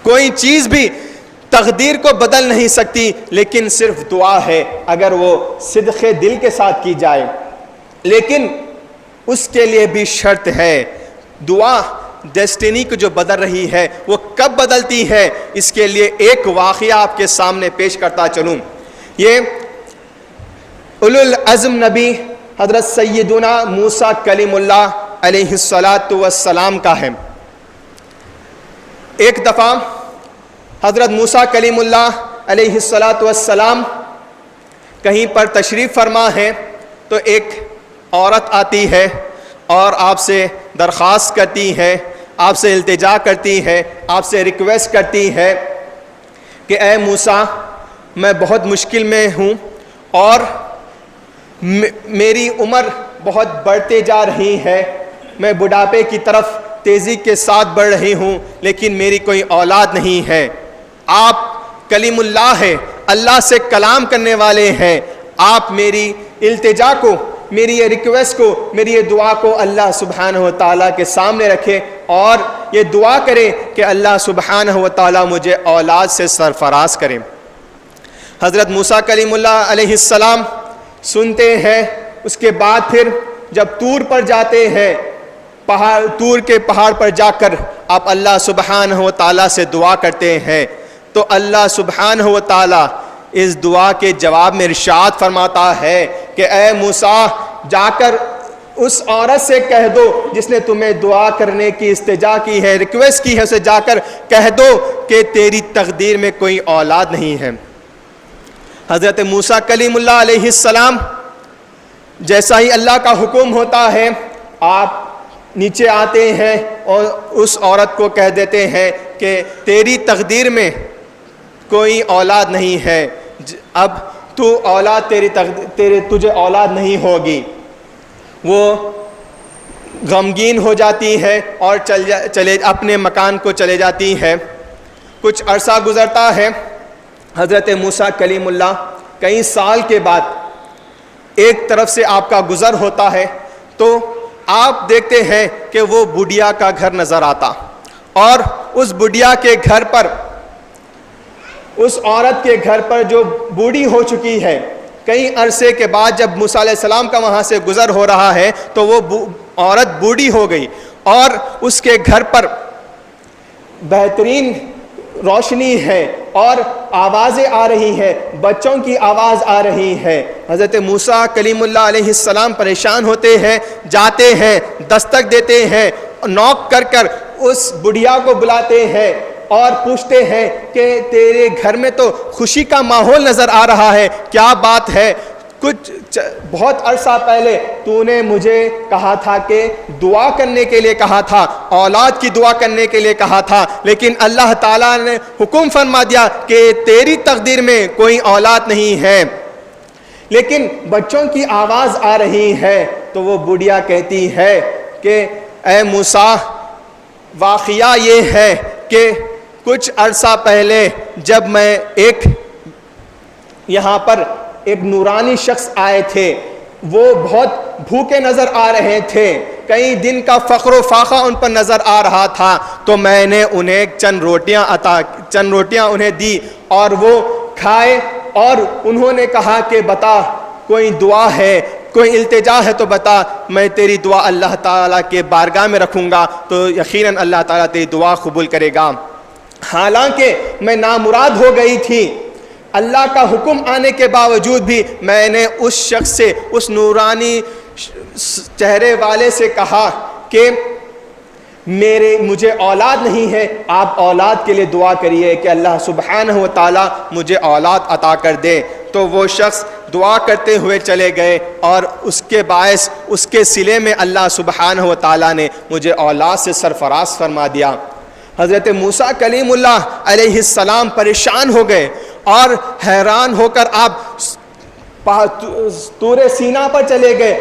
کوئی چیز بھی تقدیر کو بدل نہیں سکتی، لیکن صرف دعا ہے اگر وہ صدق دل کے ساتھ کی جائے۔ لیکن اس کے لیے بھی شرط ہے، دعا ڈیسٹینی کو جو بدل رہی ہے وہ کب بدلتی ہے، اس کے لیے ایک واقعہ آپ کے سامنے پیش کرتا چلوں۔ یہ اولو العزم نبی حضرت سیدنا موسیٰ کلیم اللہ علیہ السلام کا ہے۔ ایک دفعہ حضرت موسیٰ کلیم اللہ علیہ السلام کہیں پر تشریف فرما ہے تو ایک عورت آتی ہے اور آپ سے درخواست کرتی ہے، آپ سے التجا کرتی ہے، آپ سے ریکویسٹ کرتی ہے کہ اے موسیٰ، میں بہت مشکل میں ہوں اور میری عمر بہت بڑھتے جا رہی ہے، میں بڑھاپے کی طرف تیزی کے ساتھ بڑھ رہی ہوں، لیکن میری کوئی اولاد نہیں ہے۔ آپ کلیم اللہ ہے، اللہ سے کلام کرنے والے ہیں، آپ میری التجا کو، میری یہ ریکویسٹ کو، میری یہ دعا کو اللہ سبحانہ و تعالیٰ کے سامنے رکھے اور یہ دعا کرے کہ اللہ سبحانہ و تعالیٰ مجھے اولاد سے سرفراز کرے۔ حضرت موسیٰ کلیم اللہ علیہ السلام سنتے ہیں۔ اس کے بعد پھر جب طور پر جاتے ہیں، طور کے پہاڑ پر جا کر آپ اللہ سبحانہ و تعالیٰ سے دعا کرتے ہیں تو اللہ سبحانہ و تعالیٰ اس دعا کے جواب میں ارشاد فرماتا ہے کہ اے موسیٰ، جا کر اس عورت سے کہہ دو جس نے تمہیں دعا کرنے کی استجا کی ہے، ریکویسٹ کی ہے، اسے جا کر کہہ دو کہ تیری تقدیر میں کوئی اولاد نہیں ہے۔ حضرت موسیٰ کلیم اللہ علیہ السلام جیسا ہی اللہ کا حکم ہوتا ہے، آپ نیچے آتے ہیں اور اس عورت کو کہہ دیتے ہیں کہ تیری تقدیر میں کوئی اولاد نہیں ہے، اب تو اولاد تجھے اولاد نہیں ہوگی۔ وہ غمگین ہو جاتی ہے اور چلے اپنے مکان کو چلے جاتی ہے۔ کچھ عرصہ گزرتا ہے، حضرت موسیٰ کلیم اللہ کئی سال کے بعد ایک طرف سے آپ کا گزر ہوتا ہے تو آپ دیکھتے ہیں کہ وہ بڑھیا کا گھر نظر آتا، اور اس بڑھیا کے گھر پر، اس عورت کے گھر پر جو بوڑھی ہو چکی ہے، کئی عرصے کے بعد جب موسیٰ علیہ السلام کا وہاں سے گزر ہو رہا ہے تو وہ عورت بوڑھی ہو گئی اور اس کے گھر پر بہترین روشنی ہے اور آوازیں آ رہی ہیں، بچوں کی آواز آ رہی ہے۔ حضرت موسیٰ کلیم اللہ علیہ السلام پریشان ہوتے ہیں، جاتے ہیں، دستک دیتے ہیں، نوک کر کر اس بڑھیا کو بلاتے ہیں اور پوچھتے ہیں کہ تیرے گھر میں تو خوشی کا ماحول نظر آ رہا ہے، کیا بات ہے؟ بہت عرصہ پہلے تو نے مجھے کہا تھا کہ دعا کرنے کے لیے کہا تھا، اولاد کی دعا کرنے کے لیے کہا تھا، لیکن اللہ تعالیٰ نے حکم فرما دیا کہ تیری تقدیر میں کوئی اولاد نہیں ہے، لیکن بچوں کی آواز آ رہی ہے۔ تو وہ بڑھیا کہتی ہے کہ اے موسیٰ، واقعہ یہ ہے کہ کچھ عرصہ پہلے جب میں یہاں پر ایک نورانی شخص آئے تھے، وہ بہت بھوکے نظر آ رہے تھے، کئی دن کا فقر و فاقہ ان پر نظر آ رہا تھا، تو میں نے انہیں چند روٹیاں انہیں دی اور وہ کھائے، اور انہوں نے کہا کہ بتا کوئی دعا ہے، کوئی التجا ہے تو بتا، میں تیری دعا اللہ تعالیٰ کے بارگاہ میں رکھوں گا تو یقیناً اللہ تعالیٰ تیری دعا قبول کرے گا۔ حالانکہ میں نامراد ہو گئی تھی، اللہ کا حکم آنے کے باوجود بھی میں نے اس شخص سے، اس نورانی چہرے والے سے کہا کہ مجھے اولاد نہیں ہے، آپ اولاد کے لیے دعا کریے کہ اللہ سبحانہ و تعالیٰ مجھے اولاد عطا کر دے۔ تو وہ شخص دعا کرتے ہوئے چلے گئے اور اس کے باعث اس کے صلے میں اللہ سبحانہ و تعالیٰ نے مجھے اولاد سے سرفراز فرما دیا۔ حضرت موسیٰ کلیم اللہ علیہ السلام پریشان ہو گئے اور حیران ہو کر آپ طور سینا پر چلے گئے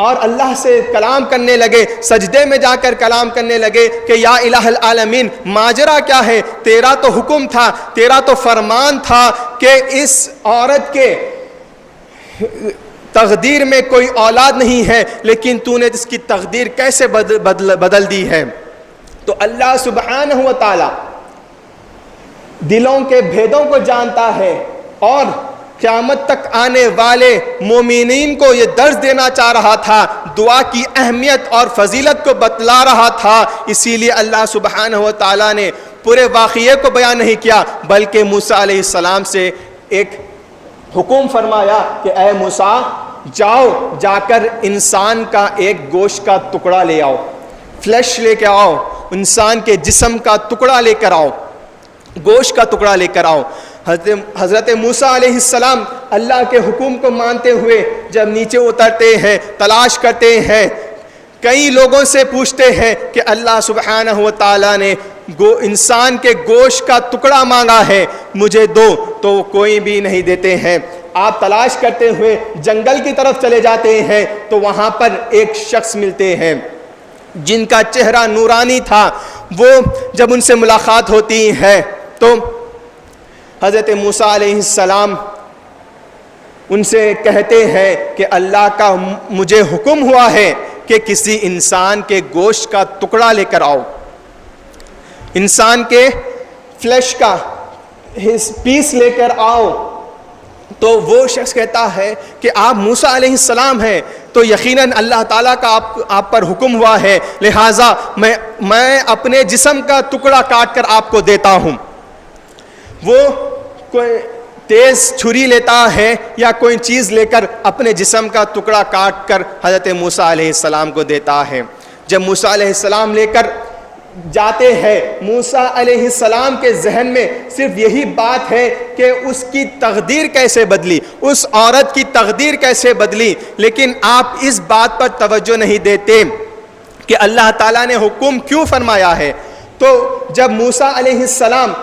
اور اللہ سے کلام کرنے لگے، سجدے میں جا کر کلام کرنے لگے کہ یا الہ العالمین، ماجرا کیا ہے؟ تیرا تو حکم تھا، تیرا تو فرمان تھا کہ اس عورت کے تقدیر میں کوئی اولاد نہیں ہے، لیکن تو نے اس کی تقدیر کیسے بدل دی ہے؟ تو اللہ سبحانہ و تعالی دلوں کے بھیدوں کو جانتا ہے اور قیامت تک آنے والے مومنین کو یہ درس دینا چاہ رہا تھا، دعا کی اہمیت اور فضیلت کو بتلا رہا تھا۔ اسی لیے اللہ سبحانہ و تعالیٰ نے پورے واقعے کو بیان نہیں کیا، بلکہ موسیٰ علیہ السلام سے ایک حکم فرمایا کہ اے موسیٰ جاؤ، جا کر انسان کا ایک گوشت کا ٹکڑا لے آؤ، فلیش لے کے آؤ، انسان کے جسم کا ٹکڑا لے کر آؤ، گوشت کا ٹکڑا لے کر آؤ۔ حضرت موسیٰ علیہ السلام اللہ کے حکم کو مانتے ہوئے جب نیچے اترتے ہیں، تلاش کرتے ہیں، کئی لوگوں سے پوچھتے ہیں کہ اللہ سبحانہ و تعالیٰ نے انسان کے گوشت کا ٹکڑا مانگا ہے، مجھے دو، تو کوئی بھی نہیں دیتے ہیں۔ آپ تلاش کرتے ہوئے جنگل کی طرف چلے جاتے ہیں تو وہاں پر ایک شخص ملتے ہیں جن کا چہرہ نورانی تھا۔ وہ جب ان سے ملاقات ہوتی ہے تو حضرت موسیٰ علیہ السلام ان سے کہتے ہیں کہ اللہ کا مجھے حکم ہوا ہے کہ کسی انسان کے گوشت کا ٹکڑا لے کر آؤ، انسان کے فلیش کا پیس لے کر آؤ۔ تو وہ شخص کہتا ہے کہ آپ موسیٰ علیہ السلام ہیں تو یقیناً اللہ تعالیٰ کا آپ پر حکم ہوا ہے، لہٰذا میں اپنے جسم کا ٹکڑا کاٹ کر آپ کو دیتا ہوں۔ وہ کوئی تیز چھری لیتا ہے یا کوئی چیز لے کر اپنے جسم کا ٹکڑا کاٹ کر حضرت موسیٰ علیہ السلام کو دیتا ہے۔ جب موسیٰ علیہ السلام لے کر جاتے ہیں، موسیٰ علیہ السلام کے ذہن میں صرف یہی بات ہے کہ اس کی تقدیر کیسے بدلی، اس عورت کی تقدیر کیسے بدلی، لیکن آپ اس بات پر توجہ نہیں دیتے کہ اللہ تعالیٰ نے حکم کیوں فرمایا ہے۔ تو جب موسیٰ علیہ السلام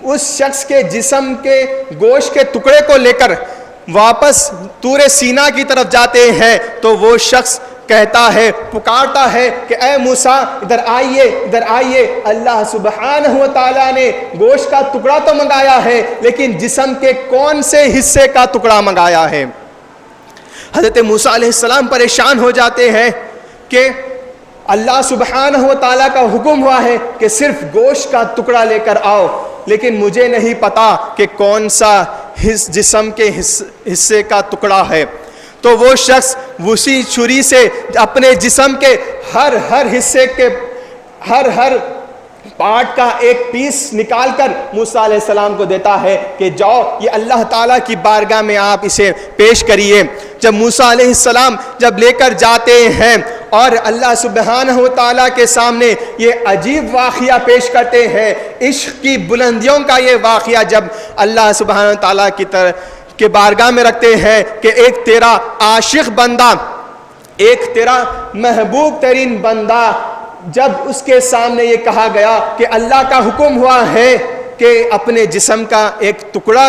اس شخص کے جسم کے گوشت کے ٹکڑے کو لے کر واپس طور سینا کی طرف جاتے ہیں تو وہ شخص کہتا ہے، پکارتا ہے کہ اے موسیٰ ادھر آئیے، ادھر آئیے، اللہ سبحانہ و تعالیٰ نے گوشت کا ٹکڑا تو منگایا ہے لیکن جسم کے کون سے حصے کا ٹکڑا منگایا ہے۔ حضرت موسیٰ علیہ السلام پریشان ہو جاتے ہیں کہ اللہ سبحانہ و تعالیٰ کا حکم ہوا ہے کہ صرف گوشت کا ٹکڑا لے کر آؤ، لیکن مجھے نہیں پتا کہ کون سا جسم کے حصے کا ٹکڑا ہے۔ تو وہ شخص اسی چھری سے اپنے جسم کے ہر حصے کے ہر پارٹ کا ایک پیس نکال کر موسیٰ علیہ السلام کو دیتا ہے کہ جاؤ یہ اللہ تعالیٰ کی بارگاہ میں آپ اسے پیش کریے۔ جب موسیٰ علیہ السلام جب لے کر جاتے ہیں اور اللہ سبحانہ و تعالیٰ کے سامنے یہ عجیب واقعہ پیش کرتے ہیں، عشق کی بلندیوں کا یہ واقعہ جب اللہ سبحانہ و تعالیٰ کی بارگاہ میں رکھتے ہیں کہ ایک تیرا عاشق بندہ، ایک تیرا محبوب ترین بندہ، جب اس کے سامنے یہ کہا گیا کہ اللہ کا حکم ہوا ہے کہ اپنے جسم کا ایک ٹکڑا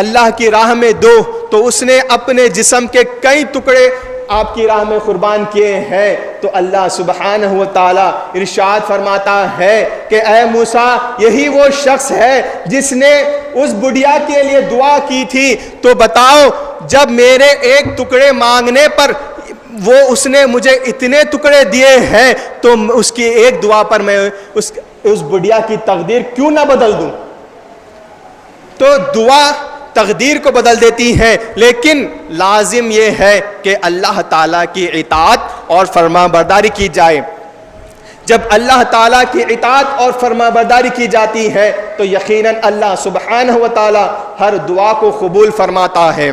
اللہ کی راہ میں دو، تو اس نے اپنے جسم کے کئی ٹکڑے آپ کی راہ میں قربان کیے ہیں۔ تو اللہ سبحانہ و تعالیٰ ارشاد فرماتا ہے کہ اے موسیٰ یہی وہ شخص ہے جس نے اس بڑھیا کے لیے دعا کی تھی، تو بتاؤ جب میرے ایک ٹکڑے مانگنے پر وہ اس نے مجھے اتنے ٹکڑے دیے ہیں تو اس کی ایک دعا پر میں اس بڑھیا کی تقدیر کیوں نہ بدل دوں۔ تو دعا تقدیر کو بدل دیتی ہے، لیکن لازم یہ ہے کہ اللہ تعالیٰ کی اطاعت اور فرما برداری کی جائے۔ جب اللہ تعالیٰ کی اطاعت اور فرما برداری کی جاتی ہے تو یقیناً اللہ سبحانہ و تعالیٰ ہر دعا کو قبول فرماتا ہے۔